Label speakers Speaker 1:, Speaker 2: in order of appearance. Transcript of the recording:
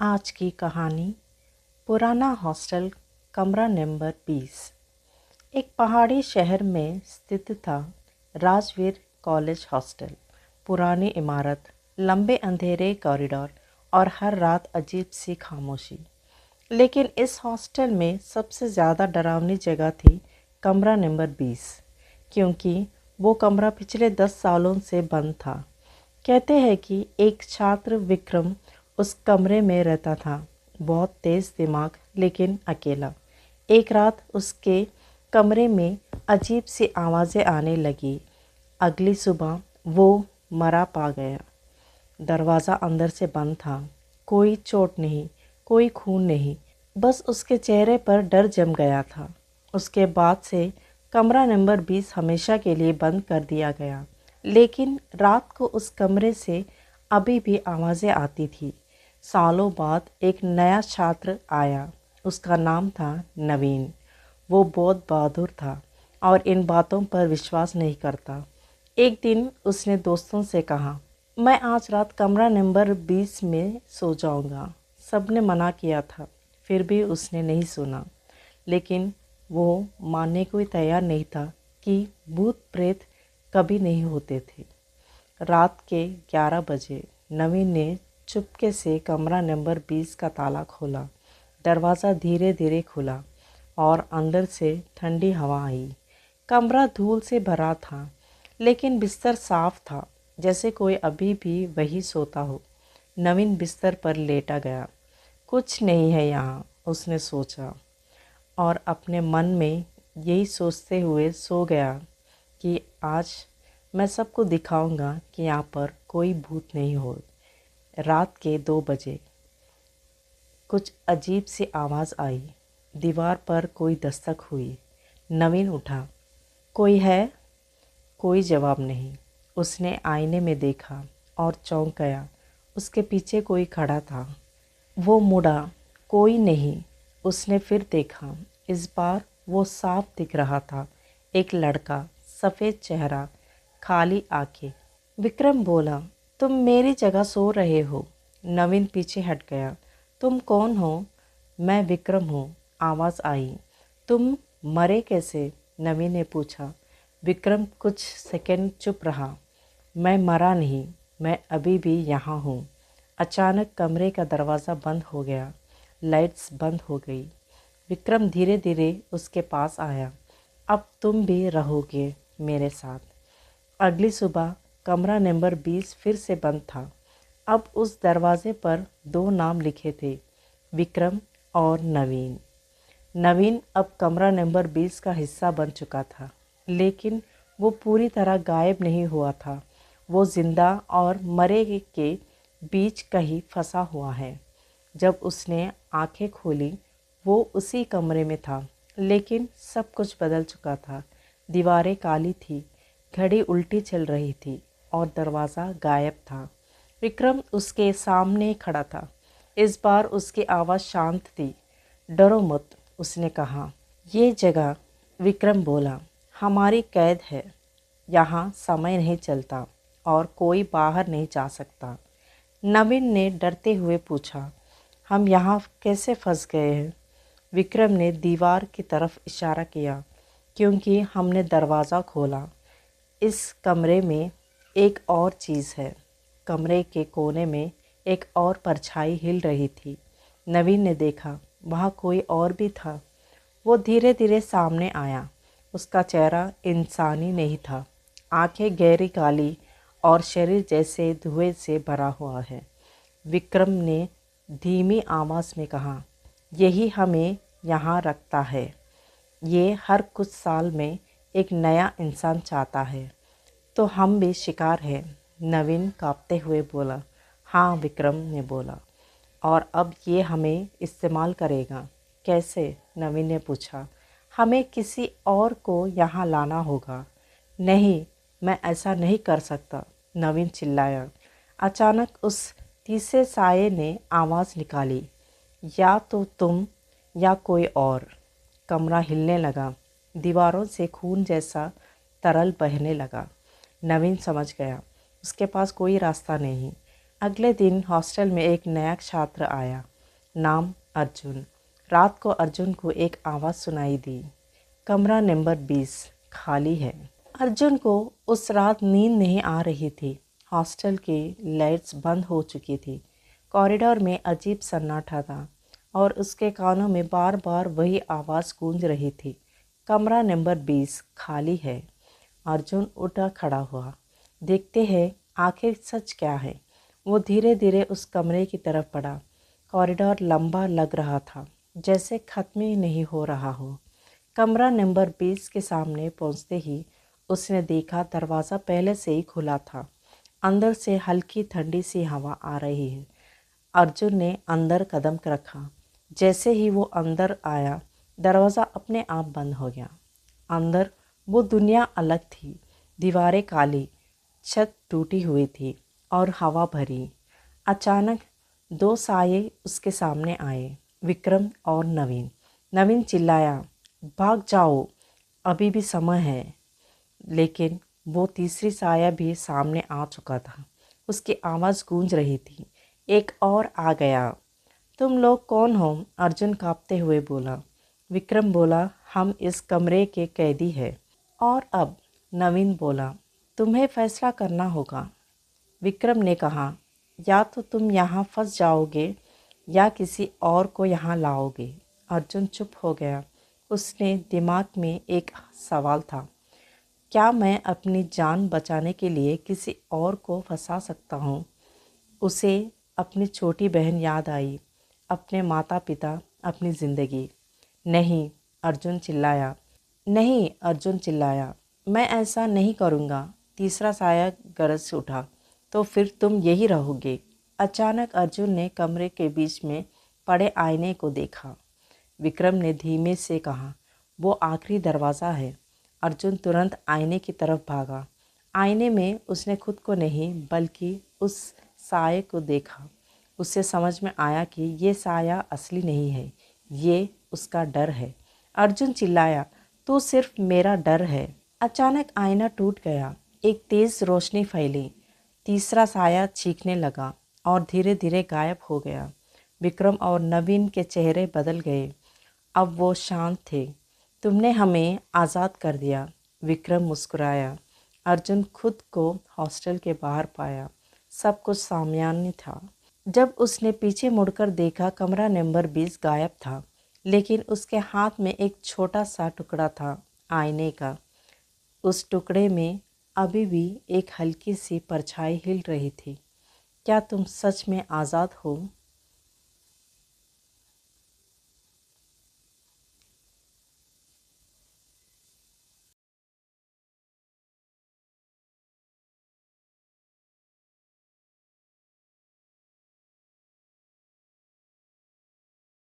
Speaker 1: आज की कहानी पुराना हॉस्टल कमरा नंबर 20। एक पहाड़ी शहर में स्थित था राजवीर कॉलेज हॉस्टल। पुरानी इमारत, लंबे अंधेरे कॉरिडोर और हर रात अजीब सी खामोशी। लेकिन इस हॉस्टल में सबसे ज़्यादा डरावनी जगह थी कमरा नंबर 20, क्योंकि वो कमरा पिछले 10 सालों से बंद था। कहते हैं कि एक छात्र विक्रम उस कमरे में रहता था, बहुत तेज़ दिमाग लेकिन अकेला। एक रात उसके कमरे में अजीब सी आवाज़ें आने लगी। अगली सुबह वो मरा पा गया। दरवाज़ा अंदर से बंद था। कोई चोट नहीं, कोई खून नहीं, बस उसके चेहरे पर डर जम गया था। उसके बाद से कमरा नंबर 20 हमेशा के लिए बंद कर दिया गया। लेकिन रात को उस कमरे से अभी भी आवाज़ें आती थी। सालों बाद एक नया छात्र आया। उसका नाम था नवीन। वो बहुत बहादुर था और इन बातों पर विश्वास नहीं करता। एक दिन उसने दोस्तों से कहा, मैं आज रात कमरा नंबर 20 में सो जाऊंगा। सबने मना किया था, फिर भी उसने नहीं सुना। लेकिन वो मानने को ही तैयार नहीं था कि भूत प्रेत कभी नहीं होते थे। रात के 11 बजे नवीन ने चुपके से कमरा नंबर 20 का ताला खोला। दरवाज़ा धीरे धीरे खुला और अंदर से ठंडी हवा आई। कमरा धूल से भरा था, लेकिन बिस्तर साफ था, जैसे कोई अभी भी वही सोता हो। नवीन बिस्तर पर लेटा गया। कुछ नहीं है यहाँ, उसने सोचा, और अपने मन में यही सोचते हुए सो गया कि आज मैं सबको दिखाऊंगा कि यहाँ पर कोई भूत नहीं हो। रात के 2 बजे कुछ अजीब सी आवाज़ आई। दीवार पर कोई दस्तक हुई। नवीन उठा। कोई है? कोई जवाब नहीं। उसने आईने में देखा और चौंक गया। उसके पीछे कोई खड़ा था। वो मुड़ा। कोई नहीं। उसने फिर देखा। इस बार वो साफ दिख रहा था। एक लड़का, सफ़ेद चेहरा, खाली आंखें। विक्रम बोला, तुम मेरी जगह सो रहे हो। नवीन पीछे हट गया। तुम कौन हो? मैं विक्रम हूँ, आवाज़ आई। तुम मरे कैसे? नवीन ने पूछा। विक्रम कुछ सेकंड चुप रहा। मैं मरा नहीं, मैं अभी भी यहाँ हूँ। अचानक कमरे का दरवाज़ा बंद हो गया। लाइट्स बंद हो गई। विक्रम धीरे धीरे उसके पास आया। अब तुम भी रहोगे मेरे साथ। अगली सुबह कमरा नंबर 20 फिर से बंद था। अब उस दरवाजे पर 2 नाम लिखे थे, विक्रम और नवीन। नवीन अब कमरा नंबर 20 का हिस्सा बन चुका था, लेकिन वो पूरी तरह गायब नहीं हुआ था। वो जिंदा और मरे के बीच कहीं फंसा हुआ है। जब उसने आंखें खोली, वो उसी कमरे में था, लेकिन सब कुछ बदल चुका था। दीवारें काली थी, घड़ी उल्टी चल रही थी और दरवाज़ा गायब था। विक्रम उसके सामने खड़ा था। इस बार उसकी आवाज़ शांत थी। डरो मत, उसने कहा। ये जगह, विक्रम बोला, हमारी कैद है। यहाँ समय नहीं चलता और कोई बाहर नहीं जा सकता। नवीन ने डरते हुए पूछा, हम यहाँ कैसे फंस गए हैं? विक्रम ने दीवार की तरफ इशारा किया, क्योंकि हमने दरवाज़ा खोला। इस कमरे में एक और चीज़ है। कमरे के कोने में एक और परछाई हिल रही थी। नवीन ने देखा, वहाँ कोई और भी था। वो धीरे धीरे सामने आया। उसका चेहरा इंसानी नहीं था। आंखें गहरी काली और शरीर जैसे धुएं से भरा हुआ है। विक्रम ने धीमी आवाज़ में कहा, यही हमें यहाँ रखता है। ये हर कुछ साल में एक नया इंसान चाहता है। तो हम भी शिकार हैं, नवीन कांपते हुए बोला। हाँ, विक्रम ने बोला, और अब ये हमें इस्तेमाल करेगा। कैसे? नवीन ने पूछा। हमें किसी और को यहाँ लाना होगा। नहीं, मैं ऐसा नहीं कर सकता, नवीन चिल्लाया। अचानक उस तीसरे साये ने आवाज़ निकाली, या तो तुम या कोई और। कमरा हिलने लगा। दीवारों से खून जैसा तरल बहने लगा। नवीन समझ गया, उसके पास कोई रास्ता नहीं। अगले दिन हॉस्टल में एक नया छात्र आया। नाम अर्जुन। रात को अर्जुन को एक आवाज़ सुनाई दी, कमरा नंबर 20 खाली है। अर्जुन को उस रात नींद नहीं आ रही थी। हॉस्टल की लाइट्स बंद हो चुकी थी। कॉरिडोर में अजीब सन्नाटा था और उसके कानों में बार बार वही आवाज़ गूंज रही थी, कमरा नंबर 20 खाली है। अर्जुन उठा खड़ा हुआ। देखते हैं आखिर सच क्या है। वो धीरे धीरे उस कमरे की तरफ बढ़ा। कॉरिडोर लंबा लग रहा था, जैसे ख़त्म ही नहीं हो रहा हो। कमरा नंबर 20 के सामने पहुंचते ही उसने देखा दरवाज़ा पहले से ही खुला था। अंदर से हल्की ठंडी सी हवा आ रही है। अर्जुन ने अंदर कदम रखा। जैसे ही वो अंदर आया, दरवाज़ा अपने आप बंद हो गया। अंदर वो दुनिया अलग थी। दीवारें काली, छत टूटी हुई थी और हवा भरी। अचानक दो साये उसके सामने आए, विक्रम और नवीन। नवीन चिल्लाया, भाग जाओ, अभी भी समय है। लेकिन वो तीसरी साया भी सामने आ चुका था। उसकी आवाज़ गूंज रही थी, एक और आ गया। तुम लोग कौन हो? अर्जुन कांपते हुए बोला। विक्रम बोला, हम इस कमरे के कैदी हैं। और अब? नवीन बोला, तुम्हें फैसला करना होगा। विक्रम ने कहा, या तो तुम यहाँ फंस जाओगे या किसी और को यहाँ लाओगे। अर्जुन चुप हो गया। उसने दिमाग में एक सवाल था, क्या मैं अपनी जान बचाने के लिए किसी और को फंसा सकता हूँ? उसे अपनी छोटी बहन याद आई, अपने माता पिता, अपनी ज़िंदगी। नहीं, अर्जुन चिल्लाया। नहीं, अर्जुन चिल्लाया, मैं ऐसा नहीं करूँगा। तीसरा साया गरज उठा, तो फिर तुम यही रहोगे। अचानक अर्जुन ने कमरे के बीच में पड़े आईने को देखा। विक्रम ने धीमे से कहा, वो आखिरी दरवाज़ा है। अर्जुन तुरंत आईने की तरफ भागा। आईने में उसने खुद को नहीं बल्कि उस साये को देखा। उसे समझ में आया कि ये साया असली नहीं है, ये उसका डर है। अर्जुन चिल्लाया, तू सिर्फ मेरा डर है। अचानक आईना टूट गया। एक तेज़ रोशनी फैली। तीसरा साया चीखने लगा और धीरे धीरे गायब हो गया। विक्रम और नवीन के चेहरे बदल गए। अब वो शांत थे। तुमने हमें आज़ाद कर दिया। विक्रम मुस्कुराया। अर्जुन खुद को हॉस्टल के बाहर पाया। सब कुछ सामान्य था। जब उसने पीछे मुड़कर देखा, कमरा नंबर 20 गायब था, लेकिन उसके हाथ में एक छोटा सा टुकड़ा था, आईने का। उस टुकड़े में अभी भी एक हल्की सी परछाई हिल रही थी। क्या तुम सच में आज़ाद हो?